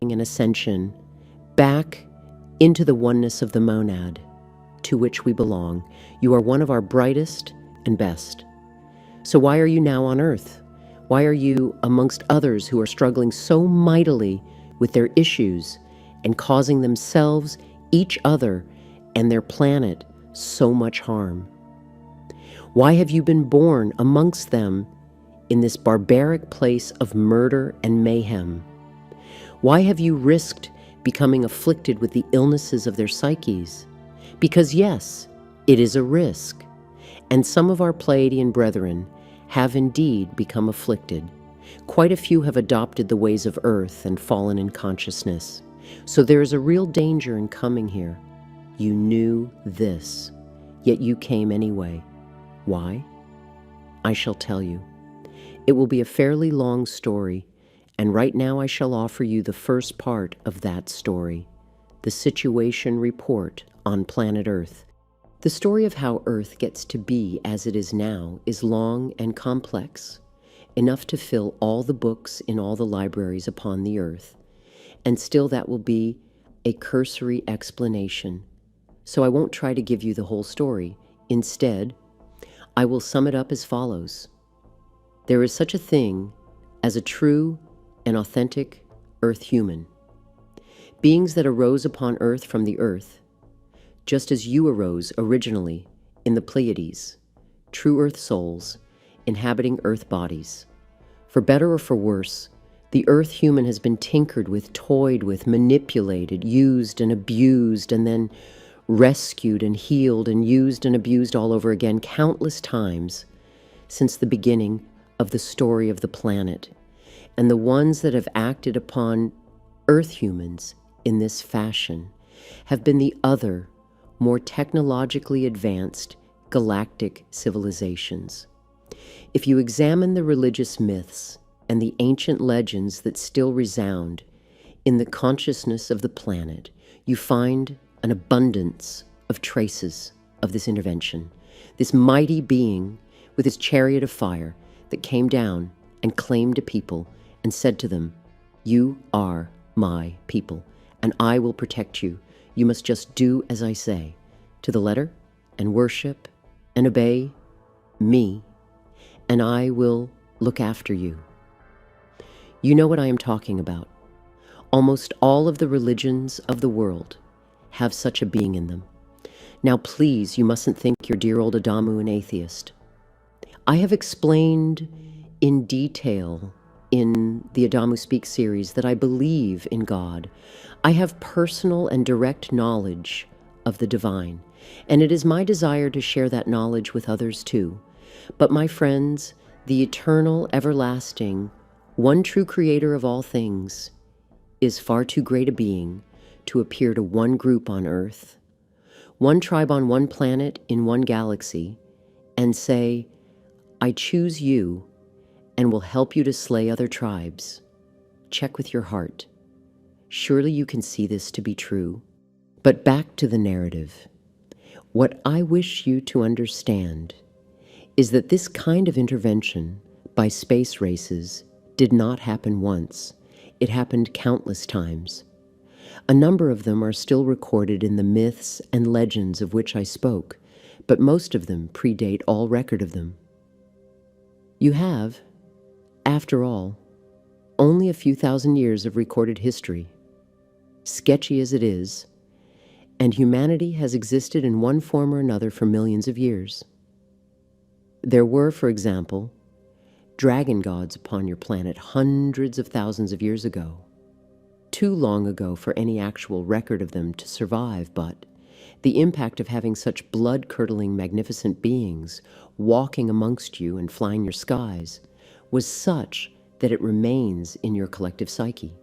an ascension back into the oneness of the monad to which we belong. You are one of our brightest and best. So why are you now on earth? Why are you amongst others who are struggling so mightily with their issues and causing themselves, each other, and their planet so much harm? Why have you been born amongst them in this barbaric place of murder and mayhem? Why have you risked becoming afflicted with the illnesses of their psyches? Because yes, it is a risk, and some of our Pleiadian brethren have indeed become afflicted. Quite a few have adopted the ways of earth and fallen in consciousness. So there is a real danger in coming here. You knew this, yet you came anyway. Why? I shall tell you. It will be a fairly long story, and right now I shall offer you the first part of that story, the situation report on planet Earth. The story of how Earth gets to be as it is now is long and complex, enough to fill all the books in all the libraries upon the Earth, and still that will be a cursory explanation. So I won't try to give you the whole story. Instead, I will sum it up as follows. There is such a thing as a true and authentic Earth human. Beings that arose upon Earth from the Earth, just as you arose originally in the Pleiades, true Earth souls inhabiting Earth bodies. For better or for worse, the Earth human has been tinkered with, toyed with, manipulated, used and abused, and then rescued and healed and used and abused all over again countless times since the beginning of the story of the planet. And the ones that have acted upon Earth humans in this fashion have been the other, more technologically advanced galactic civilizations. If you examine the religious myths and the ancient legends that still resound in the consciousness of the planet, you find an abundance of traces of this intervention, this mighty being with his chariot of fire that came down and claimed a people and said to them, "You are my people, and I will protect you. You must just do as I say, to the letter, and worship and obey me, and I will look after you." You know what I am talking about. Almost all of the religions of the world have such a being in them. Now please, you mustn't think your dear old Adamu an atheist. I have explained in detail in the Adamu Speak series that I believe in God. I have personal and direct knowledge of the divine, and it is my desire to share that knowledge with others too. But my friends, the eternal, everlasting, one true creator of all things is far too great a being to appear to one group on Earth, one tribe on one planet in one galaxy, and say, "I choose you and will help you to slay other tribes." Check with your heart. Surely you can see this to be true. But back to the narrative. What I wish you to understand is that this kind of intervention by space races did not happen once. It happened countless times. A number of them are still recorded in the myths and legends of which I spoke, but most of them predate all record of them. You have, after all, only a few thousand years of recorded history, sketchy as it is, and humanity has existed in one form or another for millions of years. There were, for example, dragon gods upon your planet hundreds of thousands of years ago. Too long ago for any actual record of them to survive, but the impact of having such blood-curdling, magnificent beings walking amongst you and flying your skies was such that it remains in your collective psyche.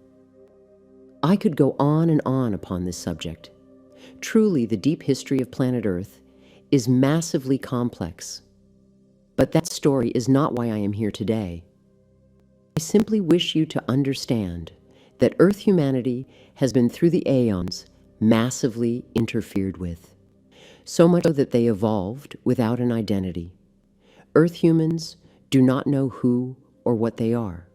I could go on and on upon this subject. Truly, the deep history of planet Earth is massively complex. But that story is not why I am here today. I simply wish you to understand that Earth humanity has been through the aeons massively interfered with, so much so that they evolved without an identity. Earth humans do not know who or what they are.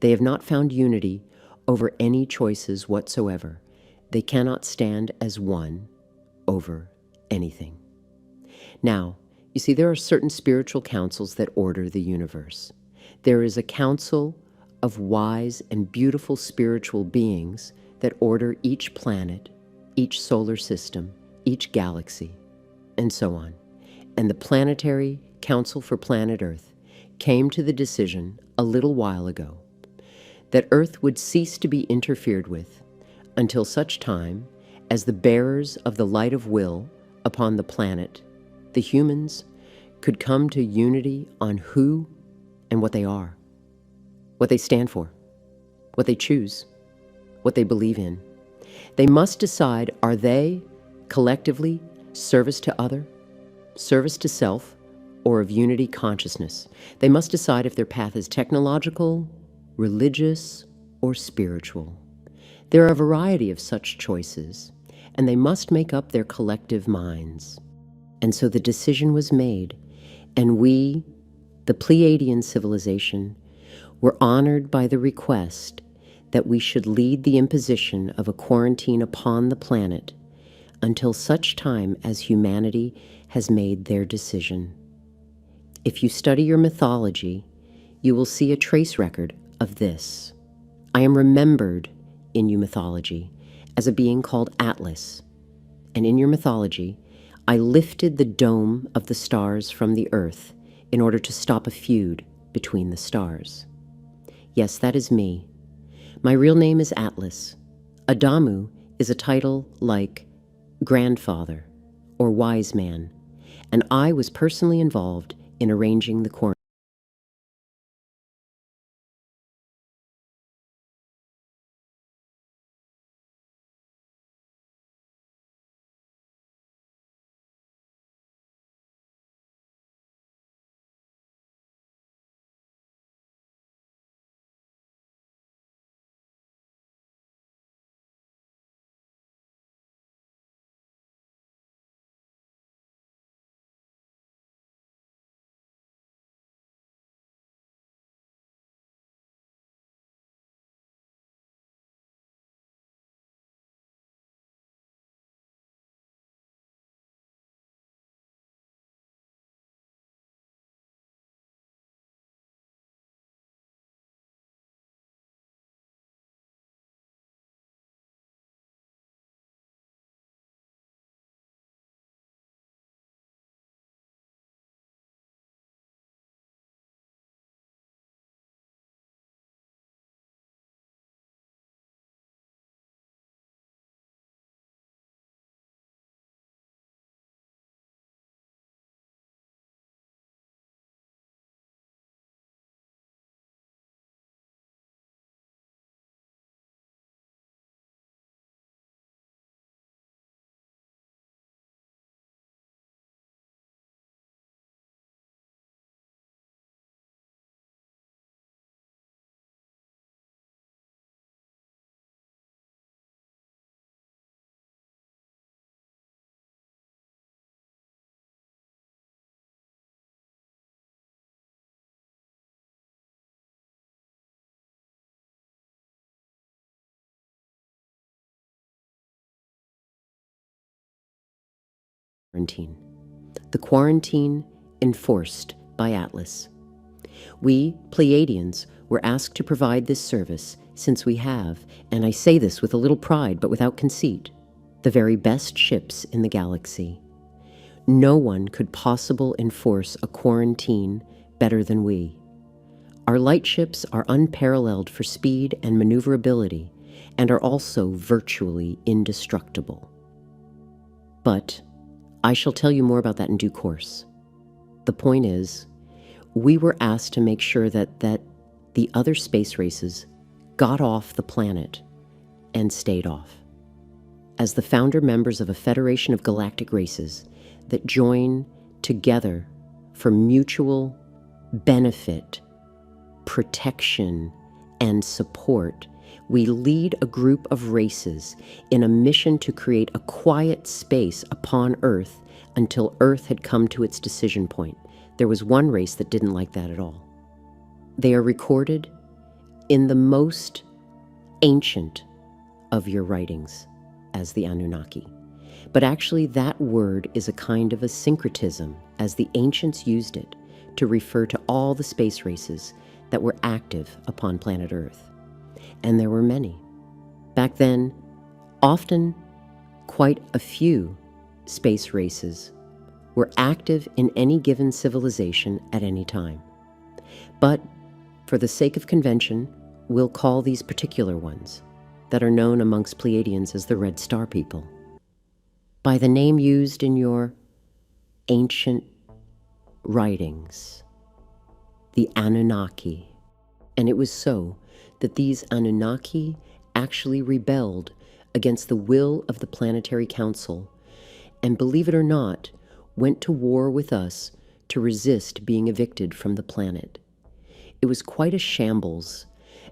They have not found unity over any choices whatsoever. They cannot stand as one over anything. Now, you see, there are certain spiritual councils that order the universe. There is a council of wise and beautiful spiritual beings that order each planet, each solar system, each galaxy, and so on. And the Planetary Council for Planet Earth came to the decision a little while ago that Earth would cease to be interfered with until such time as the bearers of the light of will upon the planet, the humans, could come to unity on who and what they are, what they stand for, what they choose, what they believe in. They must decide, are they collectively service to other, service to self, or of unity consciousness? They must decide if their path is technological, religious, or spiritual. There are a variety of such choices, and they must make up their collective minds. And so the decision was made, and we, the Pleiadian civilization, were honored by the request that we should lead the imposition of a quarantine upon the planet until such time as humanity has made their decision. If you study your mythology, you will see a trace record of this. I am remembered in your mythology as a being called Atlas, and in your mythology, I lifted the dome of the stars from the earth in order to stop a feud between the stars. Yes, that is me. My real name is Atlas. Adamu is a title like grandfather or wise man, and I was personally involved in arranging the quarantine. The quarantine enforced by Atlas. We, Pleiadians, were asked to provide this service since we have, and I say this with a little pride but without conceit, the very best ships in the galaxy. No one could possibly enforce a quarantine better than we. Our light ships are unparalleled for speed and maneuverability and are also virtually indestructible. But I shall tell you more about that in due course. The point is, we were asked to make sure that the other space races got off the planet and stayed off. As the founder members of a federation of galactic races that join together for mutual benefit, protection, and support, we lead a group of races in a mission to create a quiet space upon Earth until Earth had come to its decision point. There was one race that didn't like that at all. They are recorded in the most ancient of your writings as the Anunnaki. But actually, that word is a kind of a syncretism, as the ancients used it to refer to all the space races that were active upon planet Earth. And there were many. Back then, often quite a few space races were active in any given civilization at any time. But for the sake of convention, we'll call these particular ones that are known amongst Pleiadians as the Red Star people by the name used in your ancient writings, the Anunnaki. And it was so that these Anunnaki actually rebelled against the will of the Planetary Council, and believe it or not, went to war with us to resist being evicted from the planet. It was quite a shambles,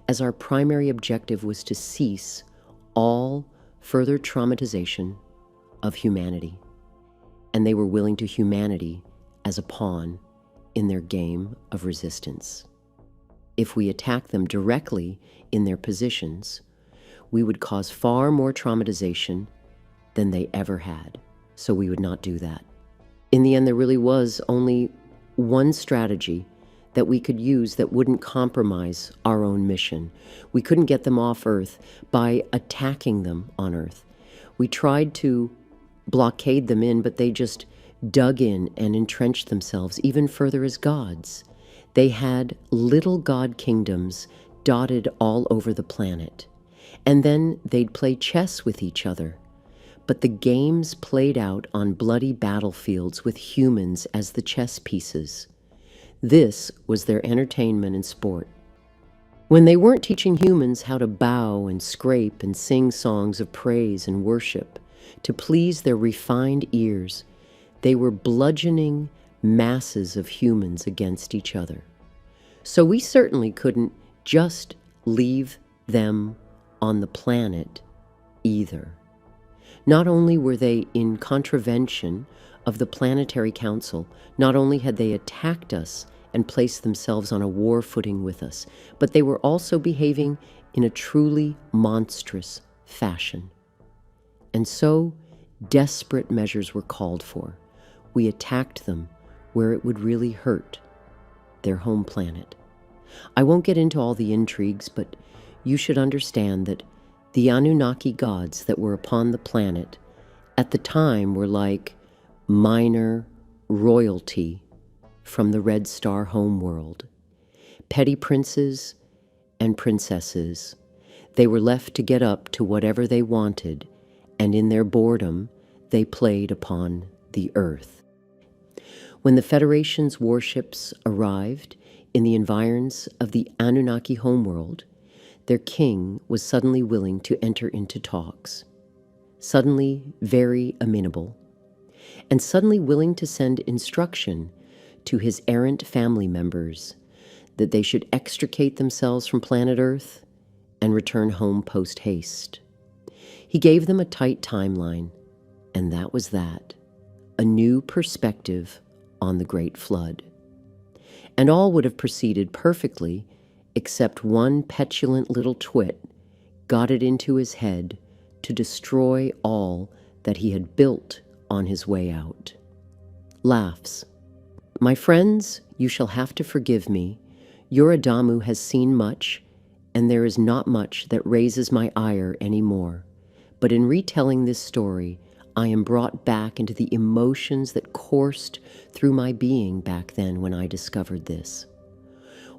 as our primary objective was to cease all further traumatization of humanity, and they were willing to humanity as a pawn in their game of resistance. If we attack them directly in their positions, we would cause far more traumatization than they ever had, so we would not do that. In the end, there really was only one strategy that we could use that wouldn't compromise our own mission. We couldn't get them off Earth by attacking them on Earth. We tried to blockade them in, but they just dug in and entrenched themselves even further as gods. They had little god kingdoms dotted all over the planet. And then they'd play chess with each other. But the games played out on bloody battlefields with humans as the chess pieces. This was their entertainment and sport. When they weren't teaching humans how to bow and scrape and sing songs of praise and worship to please their refined ears, they were bludgeoning masses of humans against each other. So we certainly couldn't just leave them on the planet either. Not only were they in contravention of the Planetary Council, not only had they attacked us and placed themselves on a war footing with us, but they were also behaving in a truly monstrous fashion. And so, desperate measures were called for. We attacked them where it would really hurt, their home planet. I won't get into all the intrigues, but you should understand that the Anunnaki gods that were upon the planet at the time were like minor royalty from the Red Star homeworld. Petty princes and princesses. They were left to get up to whatever they wanted, and in their boredom, they played upon the earth. When the Federation's warships arrived in the environs of the Anunnaki homeworld, their king was suddenly willing to enter into talks, suddenly very amenable, and suddenly willing to send instruction to his errant family members that they should extricate themselves from planet Earth and return home post-haste. He gave them a tight timeline, and that was that, a new perspective on the Great Flood. And all would have proceeded perfectly except one petulant little twit got it into his head to destroy all that he had built on his way out. Laughs. My friends, you shall have to forgive me. Your Adamu has seen much, and there is not much that raises my ire any more. But in retelling this story, I am brought back into the emotions that coursed through my being back then when I discovered this.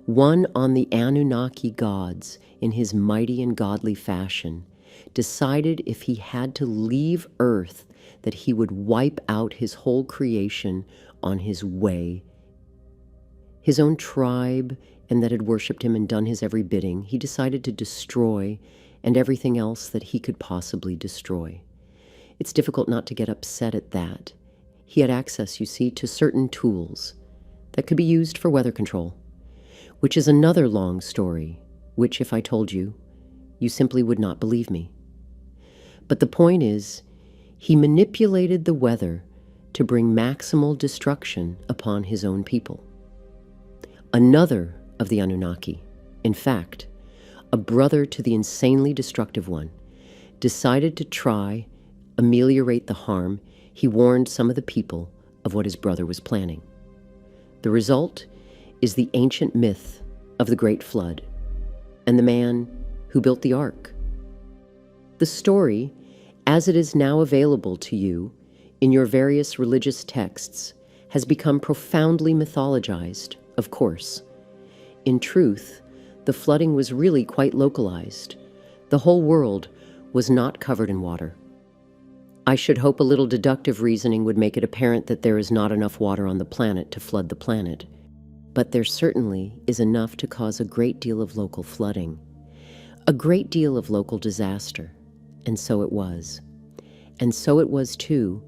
One on the Anunnaki gods, in his mighty and godly fashion, decided if he had to leave Earth that he would wipe out his whole creation on his way. His own tribe, and that had worshipped him and done his every bidding, he decided to destroy, and everything else that he could possibly destroy. It's difficult not to get upset at that. He had access, you see, to certain tools that could be used for weather control, which is another long story, which if I told you, you simply would not believe me. But the point is, he manipulated the weather to bring maximal destruction upon his own people. Another of the Anunnaki, in fact, a brother to the insanely destructive one, decided to try ameliorate the harm, he warned some of the people of what his brother was planning. The result is the ancient myth of the Great Flood and the man who built the ark. The story, as it is now available to you in your various religious texts, has become profoundly mythologized, of course. In truth, the flooding was really quite localized. The whole world was not covered in water. I should hope a little deductive reasoning would make it apparent that there is not enough water on the planet to flood the planet, but there certainly is enough to cause a great deal of local flooding, a great deal of local disaster, and so it was. And so it was, too,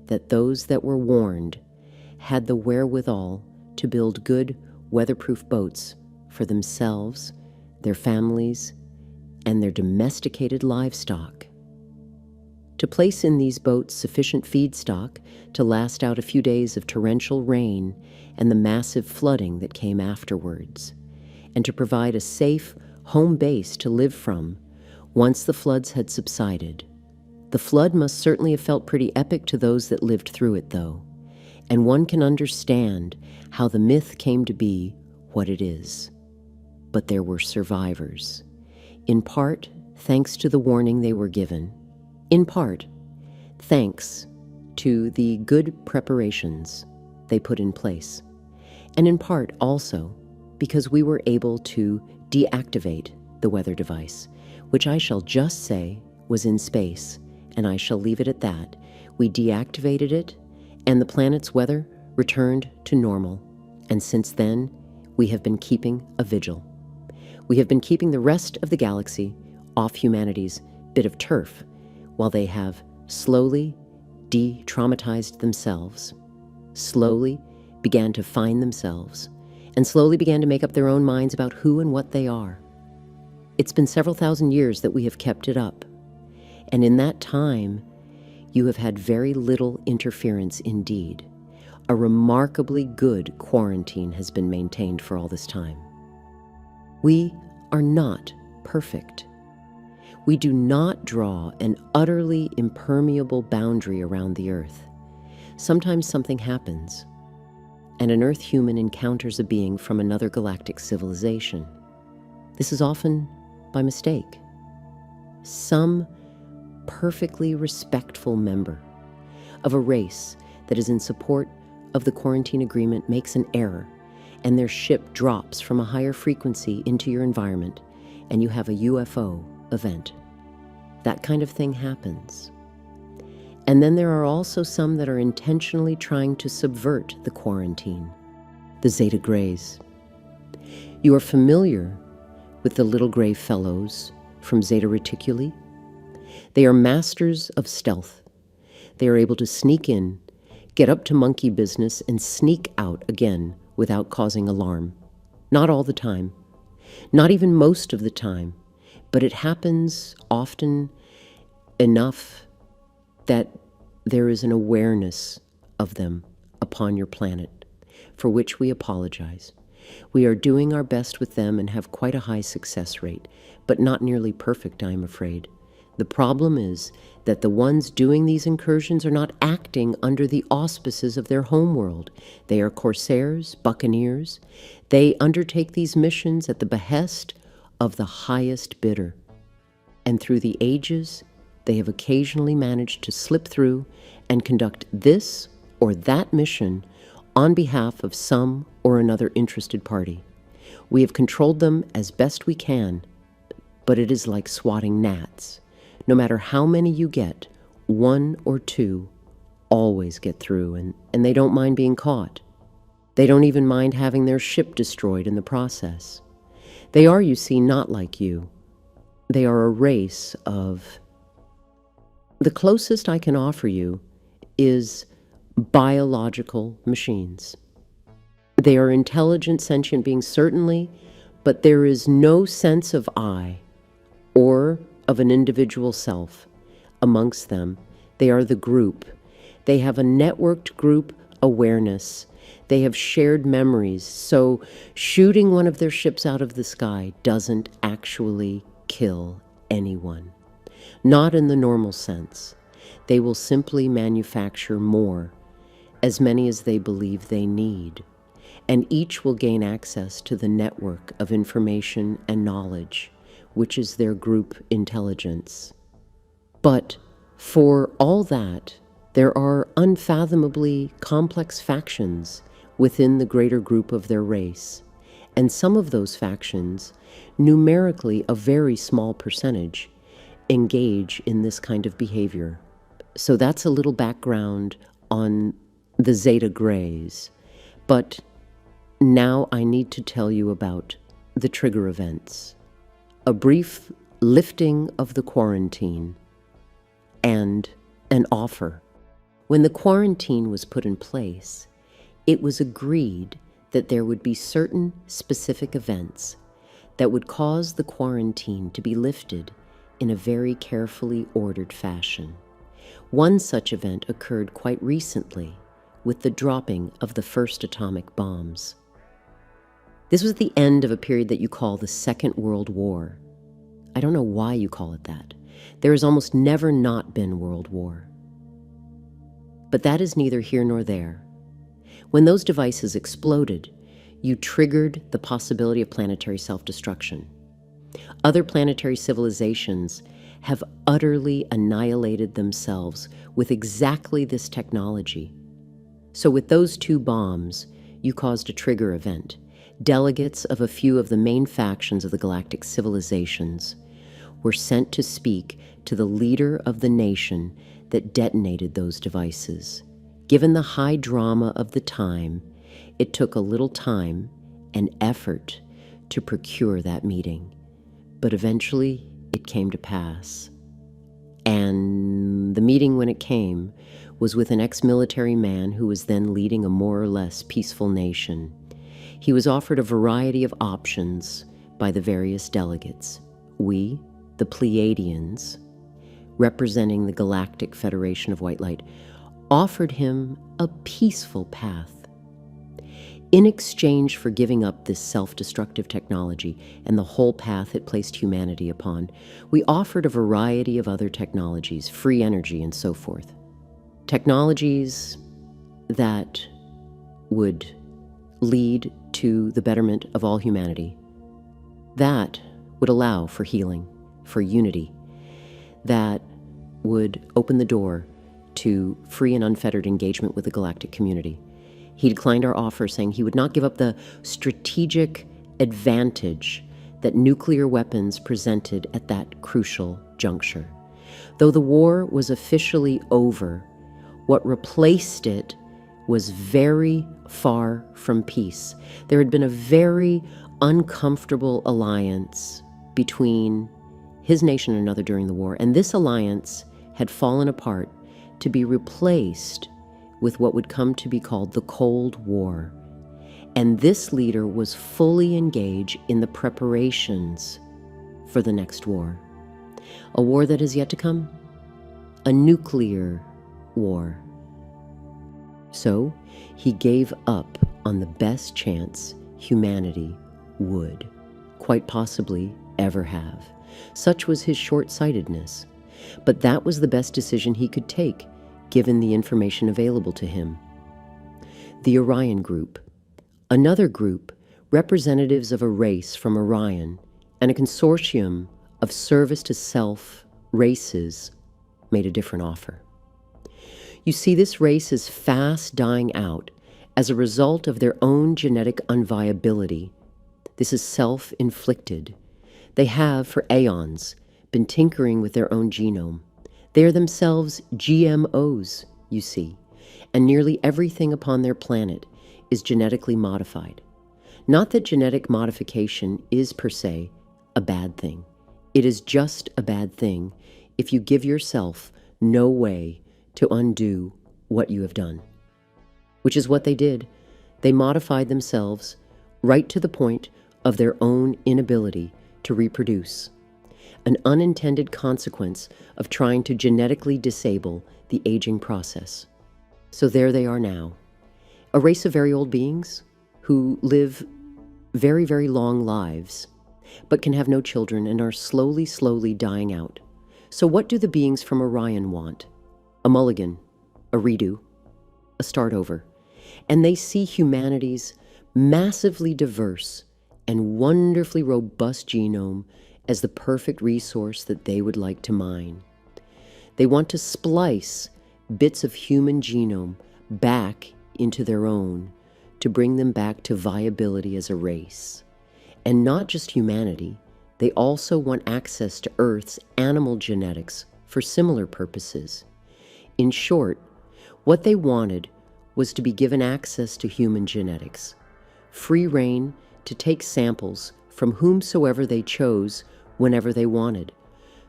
that those that were warned had the wherewithal to build good, weatherproof boats for themselves, their families, and their domesticated livestock. To place in these boats sufficient feedstock to last out a few days of torrential rain and the massive flooding that came afterwards, and to provide a safe home base to live from once the floods had subsided. The flood must certainly have felt pretty epic to those that lived through it, though, and one can understand how the myth came to be what it is. But there were survivors, in part thanks to the warning they were given, in part thanks to the good preparations they put in place, and in part also because we were able to deactivate the weather device, which I shall just say was in space, and I shall leave it at that. We deactivated it, and the planet's weather returned to normal, and since then, we have been keeping a vigil. We have been keeping the rest of the galaxy off humanity's bit of turf, while they have slowly de-traumatized themselves, slowly began to find themselves, and slowly began to make up their own minds about who and what they are. It's been several thousand years that we have kept it up, and in that time, you have had very little interference indeed. A remarkably good quarantine has been maintained for all this time. We are not perfect. We do not draw an utterly impermeable boundary around the Earth. Sometimes something happens, and an Earth human encounters a being from another galactic civilization. This is often by mistake. Some perfectly respectful member of a race that is in support of the quarantine agreement makes an error, and their ship drops from a higher frequency into your environment, and you have a UFO event. That kind of thing happens. And then there are also some that are intentionally trying to subvert the quarantine, the Zeta Grays. You are familiar with the little gray fellows from Zeta Reticuli. They are masters of stealth. They are able to sneak in, get up to monkey business, and sneak out again without causing alarm. Not all the time, not even most of the time, but it happens often enough that there is an awareness of them upon your planet, for which we apologize. We are doing our best with them and have quite a high success rate, but not nearly perfect, I am afraid. The problem is that the ones doing these incursions are not acting under the auspices of their homeworld. They are corsairs, buccaneers. They undertake these missions at the behest of the highest bidder. And through the ages, they have occasionally managed to slip through and conduct this or that mission on behalf of some or another interested party. We have controlled them as best we can, but it is like swatting gnats. No matter how many you get, one or two always get through, and they don't mind being caught. They don't even mind having their ship destroyed in the process. They are, you see, not like you. They are a race of... The closest I can offer you is biological machines. They are intelligent, sentient beings, certainly, but there is no sense of I or of an individual self amongst them. They are the group. They have a networked group awareness, They have shared memories, so shooting one of their ships out of the sky doesn't actually kill anyone. Not in the normal sense. They will simply manufacture more, as many as they believe they need, and each will gain access to the network of information and knowledge, which is their group intelligence. But for all that, there are unfathomably complex factions within the greater group of their race, and some of those factions, numerically a very small percentage, engage in this kind of behavior. So that's a little background on the Zeta Greys. But now I need to tell you about the trigger events. A brief lifting of the quarantine and an offer. When the quarantine was put in place, it was agreed that there would be certain specific events that would cause the quarantine to be lifted in a very carefully ordered fashion. One such event occurred quite recently with the dropping of the first atomic bombs. This was the end of a period that you call the Second World War. I don't know why you call it that. There has almost never not been World War. But that is neither here nor there. When those devices exploded, you triggered the possibility of planetary self-destruction. Other planetary civilizations have utterly annihilated themselves with exactly this technology. So with those two bombs, you caused a trigger event. Delegates of a few of the main factions of the galactic civilizations were sent to speak to the leader of the nation that detonated those devices. Given the high drama of the time, it took a little time and effort to procure that meeting, but eventually it came to pass. And the meeting, when it came, was with an ex-military man who was then leading a more or less peaceful nation. He was offered a variety of options by the various delegates. We, the Pleiadians, representing the Galactic Federation of White Light, offered him a peaceful path. In exchange for giving up this self-destructive technology and the whole path it placed humanity upon, we offered a variety of other technologies, free energy and so forth. Technologies that would lead to the betterment of all humanity, that would allow for healing, for unity, that would open the door to free and unfettered engagement with the galactic community. He declined our offer, saying he would not give up the strategic advantage that nuclear weapons presented at that crucial juncture. Though the war was officially over, what replaced it was very far from peace. There had been a very uncomfortable alliance between his nation and another during the war, and this alliance had fallen apart to be replaced with what would come to be called the Cold War. And this leader was fully engaged in the preparations for the next war. A war that is yet to come, a nuclear war. So he gave up on the best chance humanity would, quite possibly, ever have. Such was his short-sightedness. But that was the best decision he could take, given the information available to him. The Orion Group, another group, representatives of a race from Orion, and a consortium of service-to-self races, made a different offer. You see, this race is fast dying out as a result of their own genetic unviability. This is self-inflicted. They have, for aeons, been tinkering with their own genome. They are themselves GMOs, you see, and nearly everything upon their planet is genetically modified. Not that genetic modification is per se a bad thing. It is just a bad thing if you give yourself no way to undo what you have done. Which is what they did. They modified themselves right to the point of their own inability to reproduce. An unintended consequence of trying to genetically disable the aging process. So there they are now, a race of very old beings who live very, very long lives, but can have no children and are slowly, slowly dying out. So what do the beings from Orion want? A mulligan, a redo, a start over. And they see humanity's massively diverse and wonderfully robust genome as the perfect resource that they would like to mine. They want to splice bits of human genome back into their own to bring them back to viability as a race. And not just humanity, they also want access to Earth's animal genetics for similar purposes. In short, what they wanted was to be given access to human genetics, free rein to take samples from whomsoever they chose whenever they wanted.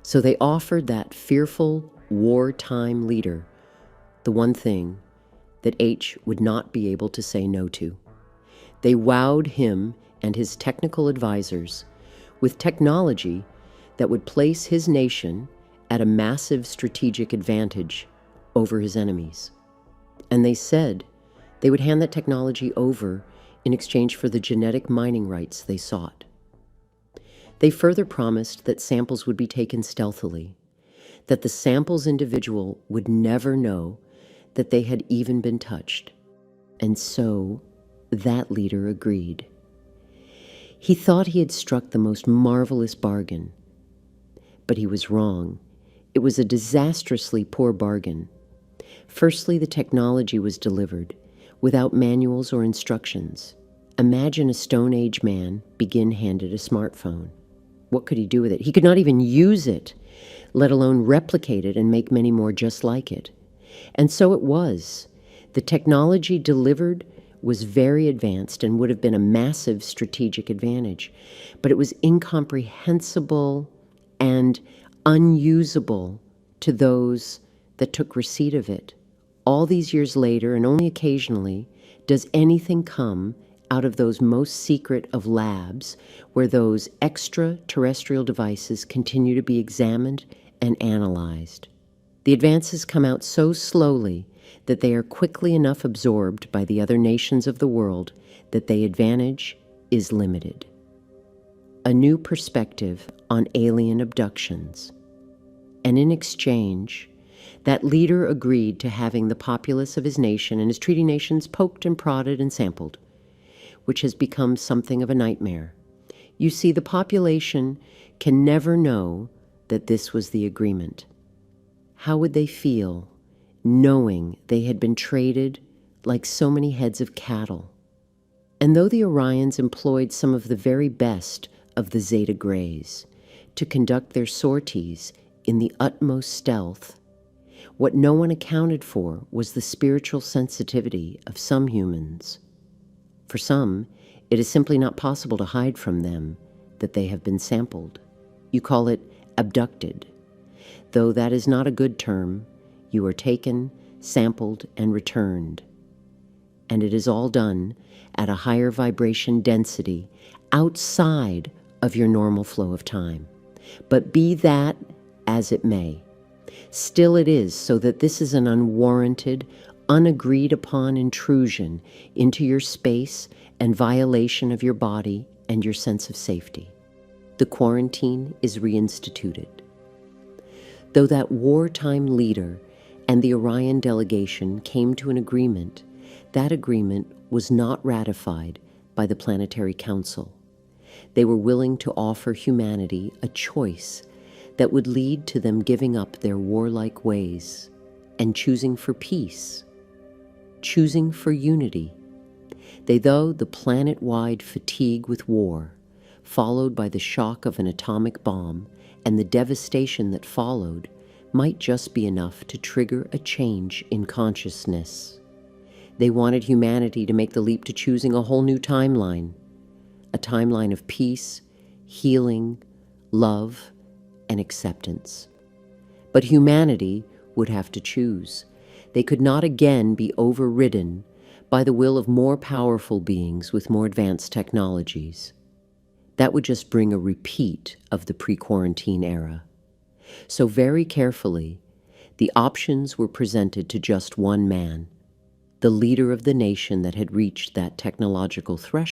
So they offered that fearful wartime leader the one thing that H would not be able to say no to. They wowed him and his technical advisors with technology that would place his nation at a massive strategic advantage over his enemies. And they said they would hand that technology over in exchange for the genetic mining rights they sought. They further promised that samples would be taken stealthily, that the sample's individual would never know that they had even been touched. And so that leader agreed. He thought he had struck the most marvelous bargain, but he was wrong. It was a disastrously poor bargain. Firstly, the technology was delivered without manuals or instructions. Imagine a Stone Age man begin handed a smartphone. What could he do with it? He could not even use it, let alone replicate it and make many more just like it. And so it was. The technology delivered was very advanced and would have been a massive strategic advantage, but it was incomprehensible and unusable to those that took receipt of it. All these years later, and only occasionally, does anything come out of those most secret of labs where those extraterrestrial devices continue to be examined and analyzed. The advances come out so slowly that they are quickly enough absorbed by the other nations of the world that the advantage is limited. A new perspective on alien abductions. And in exchange, that leader agreed to having the populace of his nation and his treaty nations poked and prodded and sampled, which has become something of a nightmare. You see, the population can never know that this was the agreement. How would they feel knowing they had been traded like so many heads of cattle? And though the Orions employed some of the very best of the Zeta Greys to conduct their sorties in the utmost stealth, what no one accounted for was the spiritual sensitivity of some humans. For some, it is simply not possible to hide from them that they have been sampled. You call it abducted. Though that is not a good term, you are taken, sampled, and returned. And it is all done at a higher vibration density outside of your normal flow of time. But be that as it may, still it is so that this is an unwarranted, unagreed upon intrusion into your space and violation of your body and your sense of safety. The quarantine is reinstituted. Though that wartime leader and the Orion delegation came to an agreement, that agreement was not ratified by the Planetary Council. They were willing to offer humanity a choice that would lead to them giving up their warlike ways and choosing for peace, choosing for unity. Though the planet-wide fatigue with war, followed by the shock of an atomic bomb and the devastation that followed, might just be enough to trigger a change in consciousness. They wanted humanity to make the leap to choosing a whole new timeline, a timeline of peace, healing, love, and acceptance. But humanity would have to choose. They could not again be overridden by the will of more powerful beings with more advanced technologies. That would just bring a repeat of the pre-quarantine era. So very carefully, the options were presented to just one man, the leader of the nation that had reached that technological threshold